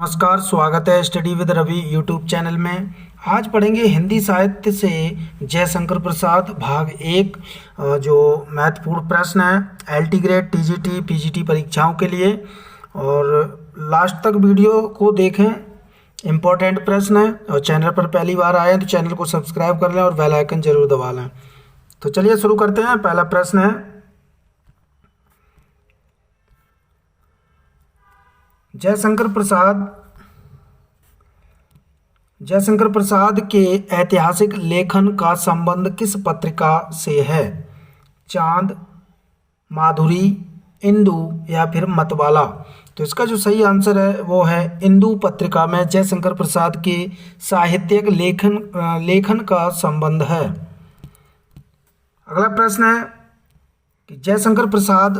नमस्कार, स्वागत है study with Ravi YouTube channel में। आज पढ़ेंगे हिंदी साहित्य से जयशंकर प्रसाद भाग 1। जो महत्वपूर्ण प्रश्न है एलटी ग्रेड, टीजीटी, पीजीटी परीक्षाओं के लिए, और लास्ट तक वीडियो को देखें। इम्पोर्टेंट प्रश्न है और चैनल पर पहली बार आए हैं तो चैनल को सब्सक्राइब कर लें और बेल आइकन जरूर दबा लें। तो चलिए शुरू करते हैं। पहला प्रश्न है, जयशंकर प्रसाद के ऐतिहासिक लेखन का संबंध किस पत्रिका से है? चांद, माधुरी, इंदु या फिर मतवाला? तो इसका जो सही आंसर है वो है इंदु पत्रिका में जयशंकर प्रसाद के साहित्यिक लेखन का संबंध है। अगला प्रश्न है कि जयशंकर प्रसाद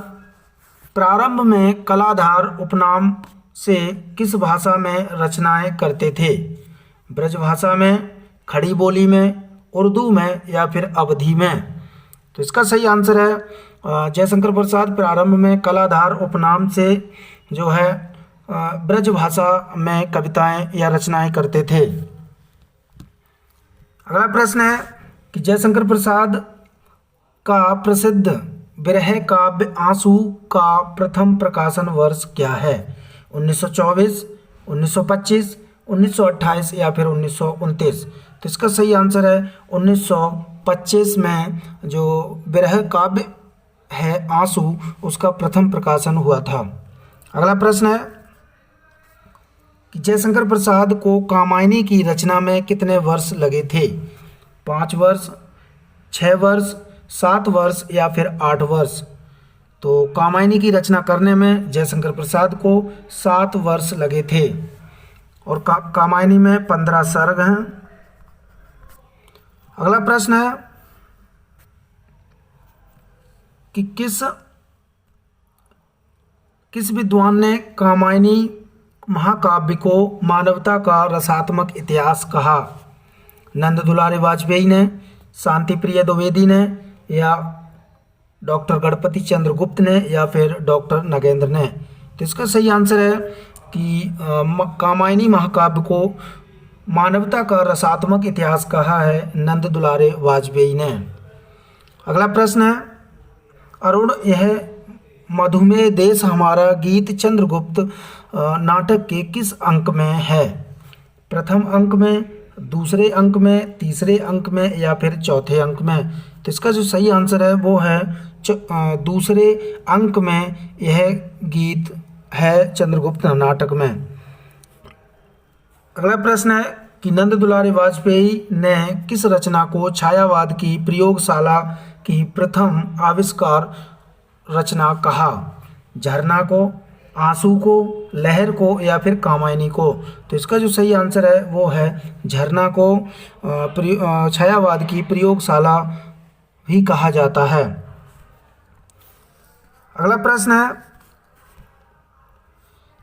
प्रारंभ में कलाधार उपनाम से किस भाषा में रचनाएं करते थे? ब्रज भाषा में, खड़ी बोली में, उर्दू में या फिर अवधी में? तो इसका सही आंसर है जयशंकर प्रसाद प्रारंभ में कलाधार उपनाम से जो है ब्रज भाषा में कविताएं या रचनाएं करते थे। अगला प्रश्न है कि जयशंकर प्रसाद का प्रसिद्ध विरह काव्य आंसू का प्रथम प्रकाशन वर्ष क्या है? 1924, 1925, 1928 या फिर 1929? तो इसका सही आंसर है 1925 में जो विरह काव्य है आंसू उसका प्रथम प्रकाशन हुआ था। अगला प्रश्न है कि जयशंकर प्रसाद को कामायनी की रचना में कितने वर्ष लगे थे? 5 वर्ष, 6 वर्ष, 7 वर्ष या फिर 8 वर्ष? तो कामायनी की रचना करने में जयशंकर प्रसाद को 7 वर्ष लगे थे और कामायनी में 15 सर्ग हैं। अगला प्रश्न है कि किस विद्वान ने कामायनी महाकाव्य को मानवता का रसात्मक इतिहास कहा? नंद दुलारे वाजपेयी ने, शांति प्रिय द्विवेदी ने या डॉक्टर गणपति चंद्र गुप्त ने या फिर डॉक्टर नगेंद्र ने? तो इसका सही आंसर है कि कामायनी महाकाव्य को मानवता का रसात्मक इतिहास कहा है नंद दुलारे वाजपेयी ने। अगला प्रश्न है, अरुण यह मधुमेह देश हमारा गीत चंद्रगुप्त नाटक के किस अंक में है? प्रथम अंक में, दूसरे अंक में, तीसरे अंक में या फिर चौथे अंक में? तो इसका जो सही आंसर है वो है दूसरे अंक में यह गीत है चंद्रगुप्त नाटक में। अगला प्रश्न है कि नंद दुलारे वाजपेयी ने किस रचना को छायावाद की प्रयोगशाला की प्रथम आविष्कार रचना कहा? झरना को, आंसू को, लहर को या फिर कामायनी को? तो इसका जो सही आंसर है वो है झरना को छायावाद की प्रयोगशाला भी कहा जाता है। अगला प्रश्न है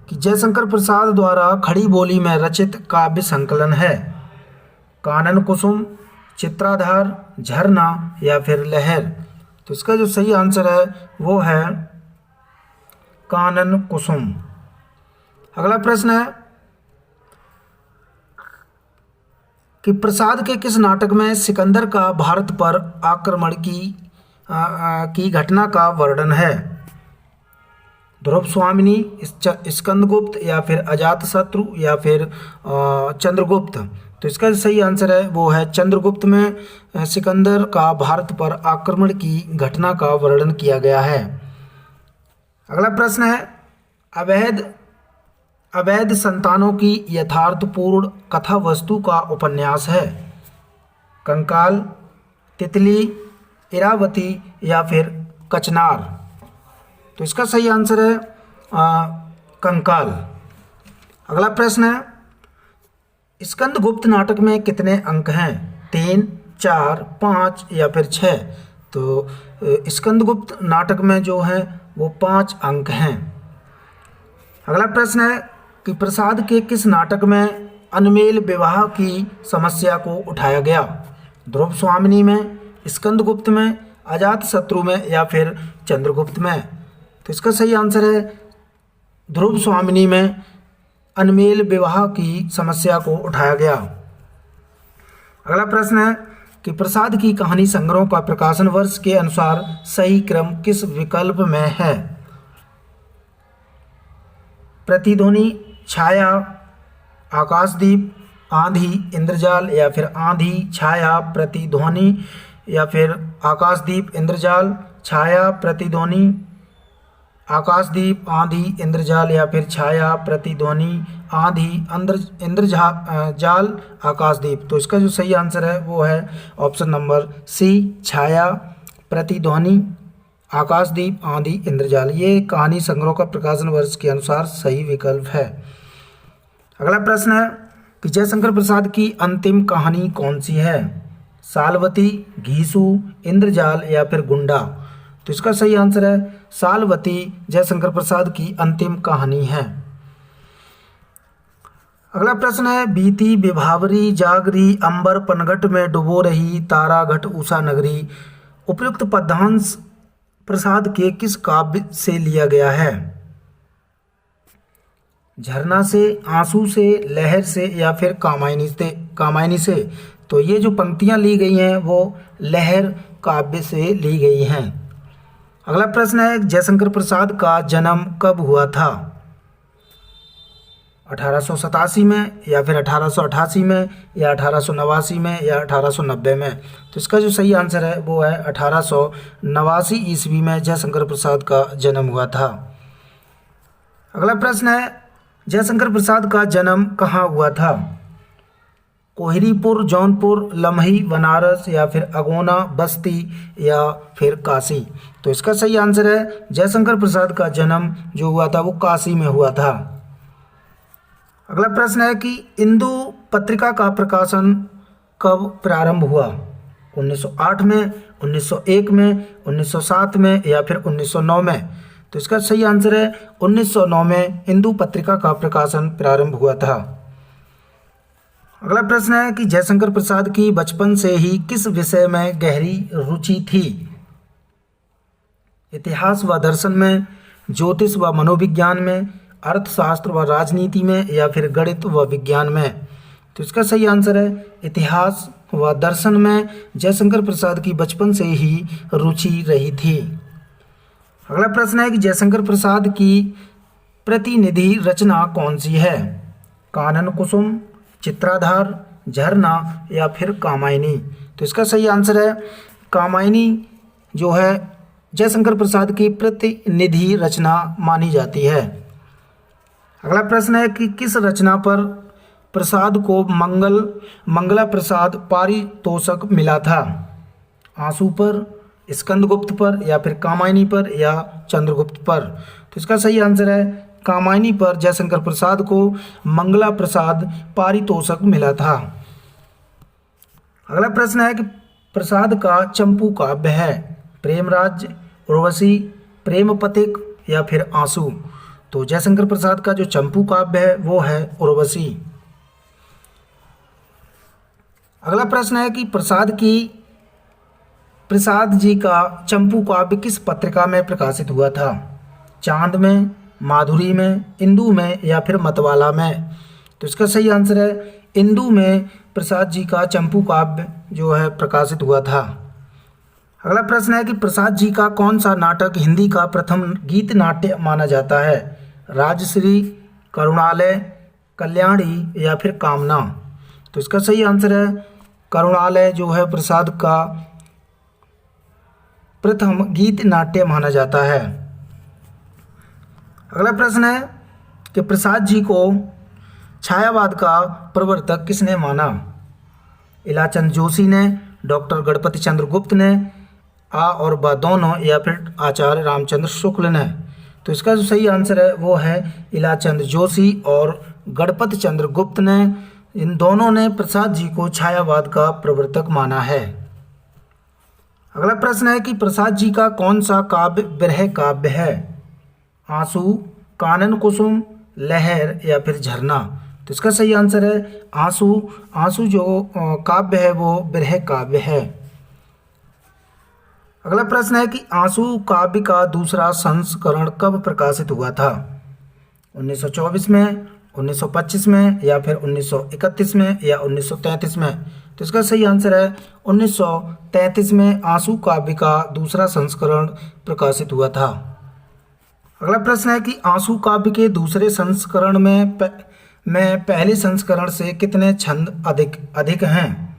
कि जयशंकर प्रसाद द्वारा खड़ी बोली में रचित काव्य संकलन है? कानन कुसुम, चित्राधार, झरना या फिर लहर? तो इसका जो सही आंसर है वो है कानन कुसुम। अगला प्रश्न है कि प्रसाद के किस नाटक में सिकंदर का भारत पर आक्रमण की घटना का वर्णन है? ध्रुव स्वामिनी, स्कंदगुप्त या फिर अजातशत्रु या फिर चंद्रगुप्त? तो इसका सही आंसर है वो है चंद्रगुप्त में सिकंदर का भारत पर आक्रमण की घटना का वर्णन किया गया है। अगला प्रश्न है, अवैध संतानों की यथार्थपूर्ण कथा वस्तु का उपन्यास है? कंकाल, तितली, इरावती या फिर कचनार? तो इसका सही आंसर है कंकाल। अगला प्रश्न है, स्कंदगुप्त नाटक में कितने अंक हैं? 3, 4, 5 या फिर 6? तो स्कंदगुप्त नाटक में जो है वो 5 अंक हैं। अगला प्रश्न है कि प्रसाद के किस नाटक में अनमेल विवाह की समस्या को उठाया गया? ध्रुव स्वामिनी में, स्कंदगुप्त में, अजातशत्रु में या फिर चंद्रगुप्त में? तो इसका सही आंसर है ध्रुव स्वामिनी में अनमेल विवाह की समस्या को उठाया गया। अगला प्रश्न है कि प्रसाद की कहानी संग्रह का प्रकाशन वर्ष के अनुसार सही क्रम किस विकल्प में है? प्रतिध्वनि, छाया, आकाशदीप, आंधी, इंद्रजाल या फिर आंधी, छाया, प्रतिध्वनि या फिर आकाशदीप, इंद्रजाल, छाया, प्रतिध्वनि, आकाशदीप, आंधी, इंद्रजाल या फिर छाया, प्रतिध्वनि, आंधी, इंद्रजाल, आकाशदीप। तो इसका जो सही आंसर है वो है ऑप्शन नंबर सी, छाया, प्रतिध्वनि, आकाशदीप, आंधी, इंद्रजाल। ये कहानी संग्रह का प्रकाशन वर्ष के अनुसार सही विकल्प है। अगला प्रश्न है कि जयशंकर प्रसाद की अंतिम कहानी कौन सी है? सालवती, घीसू, इंद्रजाल या फिर गुंडा। तो इसका सही आंसर है सालवती जयशंकर प्रसाद की अंतिम कहानी है। अगला प्रश्न है बीती विभावरी जागरी अंबर पनघट में डुबो रही तारा घट उषा नगरी। उपयुक्त पद्यांश प्रसाद के किस काव्य से लिया गया है? झरना से, आंसू से, लहर से या फिर कामायनी से। तो ये जो पंक्तियां ली गई हैं वो लहर काव्य से ली गई हैं। अगला प्रश्न है जयशंकर प्रसाद का जन्म कब हुआ था? 1887 में या फिर 1888 में या 1889 में या 1890 में। तो इसका जो सही आंसर है वो है 1889 ईस्वी में जयशंकर प्रसाद का जन्म हुआ था। अगला प्रश्न है जयशंकर प्रसाद का जन्म कहाँ हुआ था? कोहरीपुर, जौनपुर, लम्ही, बनारस या फिर अगोना, बस्ती या फिर काशी। तो इसका सही आंसर है जयशंकर प्रसाद का जन्म जो हुआ था वो काशी में हुआ था। अगला प्रश्न है कि इंदु पत्रिका का प्रकाशन कब प्रारंभ हुआ? 1908 में, 1901 में, 1907 में या फिर 1909 में। तो इसका सही आंसर है 1909 में इंदु पत्रिका का प्रकाशन प्रारंभ हुआ था। अगला प्रश्न है कि जयशंकर प्रसाद की बचपन से ही किस विषय में गहरी रुचि थी? इतिहास व दर्शन में, ज्योतिष व मनोविज्ञान में, अर्थशास्त्र व राजनीति में या फिर गणित व विज्ञान में। तो इसका सही आंसर है इतिहास व दर्शन में जयशंकर प्रसाद की बचपन से ही रुचि रही थी। अगला प्रश्न है कि जयशंकर प्रसाद की प्रतिनिधि रचना कौन सी है? कानन कुसुम, चित्राधार, झरना या फिर कामायनी। तो इसका सही आंसर है कामायनी जो है जयशंकर प्रसाद की प्रतिनिधि रचना मानी जाती है। अगला प्रश्न है कि किस रचना पर प्रसाद को मंगला प्रसाद पारितोषक मिला था? आंसू पर, स्कंदगुप्त पर या फिर कामायनी पर या चंद्रगुप्त पर। तो इसका सही आंसर है कामायनी पर जयशंकर प्रसाद को मंगला प्रसाद पारितोषक मिला था। अगला प्रश्न है कि प्रसाद का चंपू काव्य है प्रेमराज, उर्वशी, प्रेम पथिक या फिर आंसू। तो जयशंकर प्रसाद का जो चंपू काव्य है वो है उर्वशी। अगला प्रश्न है कि प्रसाद जी का चंपू काव्य किस पत्रिका में प्रकाशित हुआ था? चांद में, माधुरी में, इंदु में या फिर मतवाला में। तो इसका सही आंसर है इंदु में प्रसाद जी का चंपू काव्य जो है प्रकाशित हुआ था। अगला प्रश्न है कि प्रसाद जी का कौन सा नाटक हिंदी का प्रथम गीत नाट्य माना जाता है? राजश्री, करुणालय, कल्याणी या फिर कामना। तो इसका सही आंसर है करुणालय जो है प्रसाद का प्रथम गीत नाट्य माना जाता है। अगला प्रश्न है कि प्रसाद जी को छायावाद का प्रवर्तक किसने माना? इलाचंद जोशी ने, डॉक्टर गणपति चंद्र गुप्त ने, आ और ब दोनों या फिर आचार्य रामचंद्र शुक्ल ने। तो इसका जो सही आंसर है वो है इलाचंद जोशी और गणपति चंद्र गुप्त ने। इन दोनों ने प्रसाद जी को छायावाद का प्रवर्तक माना है। अगला प्रश्न है कि प्रसाद जी का कौन सा काव्य विरह काव्य है? आंसू, कानन कुसुम, लहर या फिर झरना। तो इसका सही आंसर है आंसू। आंसू जो काव्य है वो विरह काव्य है। अगला प्रश्न है कि आंसू काव्य का दूसरा संस्करण कब प्रकाशित हुआ था? 1924 में, 1925 में या फिर 1931 में या 1933 में? तो इसका सही आंसर है 1933 में आंसू काव्य का दूसरा संस्करण प्रकाशित हुआ था। अगला प्रश्न है कि आंसू काव्य के दूसरे संस्करण में पहले संस्करण से कितने छंद अधिक हैं?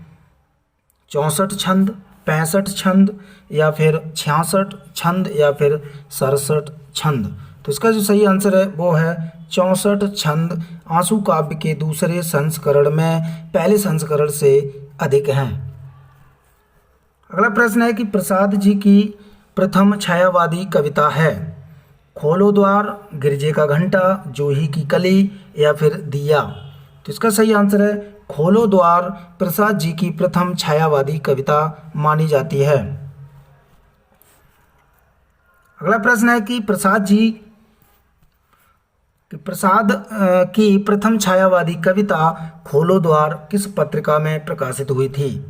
64 छंद, 65 छंद या फिर 66 छंद या फिर 67 छंद? तो इसका जो सही आंसर है वो है 64 छंद आंसू काव्य के दूसरे संस्करण में पहले संस्करण से अधिक हैं। अगला प्रश्न है कि प्रसाद जी की प्रथम छायावादी कविता है खोलो द्वार, गिरजे का घंटा, जूही की कली या फिर दिया? तो इसका सही आंसर है खोलो द्वार प्रसाद जी की प्रथम छायावादी कविता मानी जाती है। अगला प्रश्न है कि प्रसाद की प्रथम छायावादी कविता खोलो द्वार किस पत्रिका में प्रकाशित हुई थी?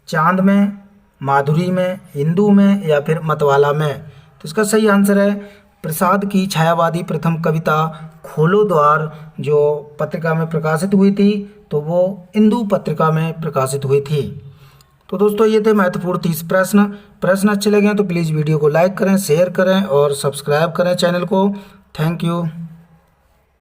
चांद में, माधुरी में, हिंदू में या फिर मतवाला में? तो इसका सही आंसर है प्रसाद की छायावादी प्रथम कविता खोलो द्वार जो पत्रिका में प्रकाशित हुई थी तो वो हिंदू पत्रिका में प्रकाशित हुई थी। तो दोस्तों ये थे महत्वपूर्ण 30 प्रश्न अच्छे लगे तो प्लीज़ वीडियो को लाइक करें, शेयर करें और सब्सक्राइब करें चैनल को। Thank you.